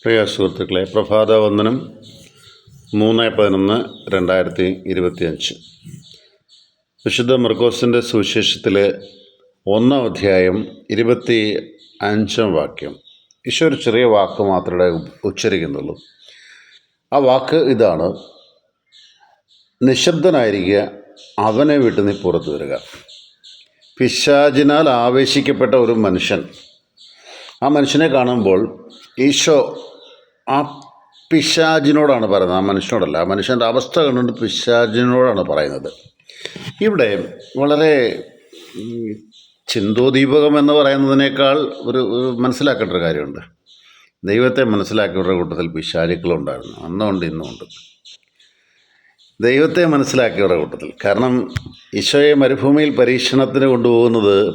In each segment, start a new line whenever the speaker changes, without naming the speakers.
പ്രിയ സുഹൃത്തുക്കളെ, പ്രഭാതവന്ദനം 3/11/2025. വിശുദ്ധ മർക്കോസിൻ്റെ സുവിശേഷത്തിലെ 1-ാം അധ്യായം 25-ാം വാക്യം. ഈശോ ഒരു ചെറിയ വാക്ക് മാത്രമേ ഉച്ചരിക്കുന്നുള്ളൂ. ആ വാക്ക് ഇതാണ്: നിശബ്ദനായിരിക്കുക, അവനെ വിട്ട് നീ പുറത്തു വരിക. പിശാചിനാൽ ആവേശിക്കപ്പെട്ട ഒരു മനുഷ്യൻ, ആ മനുഷ്യനെ കാണുമ്പോൾ ഈശോ ആ പിശാചിനോടാണ് പറയുന്നത്, ആ മനുഷ്യനോടല്ല. ആ മനുഷ്യൻ്റെ അവസ്ഥ കണ്ടുകൊണ്ട് പിശാചിനോടാണ് പറയുന്നത്. ഇവിടെ വളരെ ചിന്തോദീപകം എന്ന് പറയുന്നതിനേക്കാൾ ഒരു മനസ്സിലാക്കേണ്ട ഒരു കാര്യമുണ്ട്. ദൈവത്തെ മനസ്സിലാക്കിയവരുടെ കൂട്ടത്തിൽ പിശാചുക്കളുണ്ടായിരുന്നു, അന്നുമുണ്ട് ഇന്നുമുണ്ട്. ദൈവത്തെ മനസ്സിലാക്കിയവരുടെ കൂട്ടത്തിൽ. കാരണം ഈശോയെ മരുഭൂമിയിൽ പരീക്ഷണത്തിന്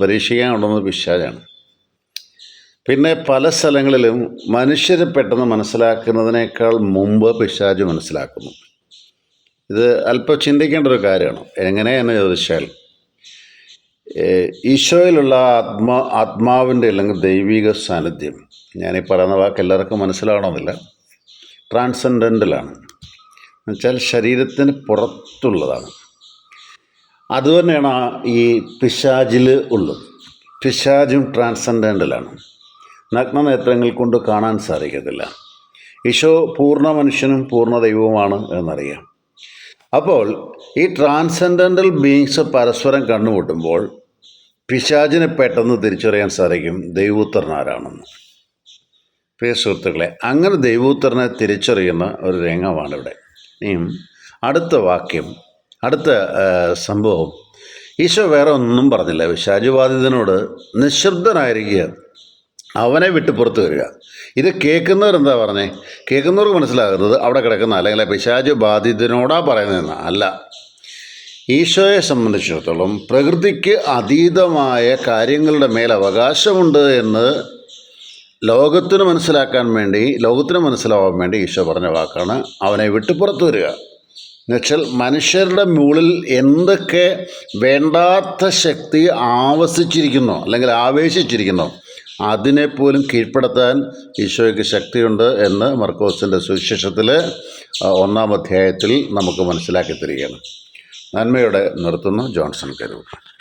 പരീക്ഷിക്കാൻ കൊണ്ടുപോകുന്നത് പിശാചാണ്. പിന്നെ പല സ്ഥലങ്ങളിലും മനുഷ്യരെ പെട്ടെന്ന് മനസ്സിലാക്കുന്നതിനേക്കാൾ മുമ്പ് പിശാച് മനസ്സിലാക്കുന്നു. ഇത് അല്പം ചിന്തിക്കേണ്ട ഒരു കാര്യമാണ്. എങ്ങനെയെന്ന് ചോദിച്ചാൽ, ഈശോയിലുള്ള ആത്മാവിൻ്റെ അല്ലെങ്കിൽ ദൈവിക സാന്നിധ്യം, ഞാനീ പറയുന്ന വാക്ക് എല്ലാവർക്കും മനസ്സിലാവണമെന്നില്ല, ട്രാൻസെൻഡൻ്റലാണ്. എന്നുവെച്ചാൽ ശരീരത്തിന് പുറത്തുള്ളതാണ്. അതുതന്നെയാണ് ഈ പിശാചിൽ ഉള്ളത്. പിശാചും ട്രാൻസെൻഡൻ്റലാണ്. നഗ്നനേത്രങ്ങൾ കൊണ്ട് കാണാൻ സാധിക്കത്തില്ല. ഈശോ പൂർണ്ണ മനുഷ്യനും പൂർണ്ണ ദൈവവുമാണ് എന്നറിയാം. അപ്പോൾ ഈ ട്രാൻസെൻഡൻ്റൽ ബീയിങ്സ് പരസ്പരം കണ്ടുമുട്ടുമ്പോൾ പിശാചിനെ പെട്ടെന്ന് തിരിച്ചറിയാൻ സാധിക്കും ദൈവോത്തരനാരാണെന്ന്. പ്രിയ സുഹൃത്തുക്കളെ, അങ്ങനെ ദൈവോത്തരനെ തിരിച്ചറിയുന്ന ഒരു രംഗമാണിവിടെ. ഇനിയും അടുത്ത സംഭവം, ഈശോ വേറെ ഒന്നും പറഞ്ഞില്ല. പിശാചുബാധിതനോട് നിശബ്ദനായിരിക്കുക, അവനെ വിട്ട് പുറത്ത് വരിക. ഇത് കേൾക്കുന്നവരെന്താ പറഞ്ഞേ? കേൾക്കുന്നവർക്ക് മനസ്സിലാകുന്നത് അവിടെ കിടക്കുന്ന അല്ലെങ്കിൽ പിശാചു ബാധിതനോടാ പറയുന്നതെന്ന് അല്ല. ഈശോയെ സംബന്ധിച്ചിടത്തോളം പ്രകൃതിക്ക് അതീതമായ കാര്യങ്ങളുടെ മേൽ അവകാശമുണ്ട് എന്ന് ലോകത്തിന് മനസ്സിലാവാൻ വേണ്ടി ഈശോ പറഞ്ഞ വാക്കാണ് അവനെ വിട്ട് പുറത്ത് വരിക. എന്നുവെച്ചാൽ മനുഷ്യരുടെ മുകളിൽ എന്തൊക്കെ വേണ്ടാത്ത ശക്തി ആവസിച്ചിരിക്കുന്നോ അല്ലെങ്കിൽ ആവേശിച്ചിരിക്കുന്നോ അതിനെപ്പോലും കീഴ്പ്പെടുത്താൻ ഈശോയ്ക്ക് ശക്തിയുണ്ട് എന്ന് മർക്കോസിൻ്റെ സുവിശേഷത്തിൽ 1-ാം അധ്യായത്തിൽ നമുക്ക് മനസ്സിലാക്കി തരികയാണ്. നന്മയോടെ നിർത്തുന്നു. ജോൺസൺ കരൂർ.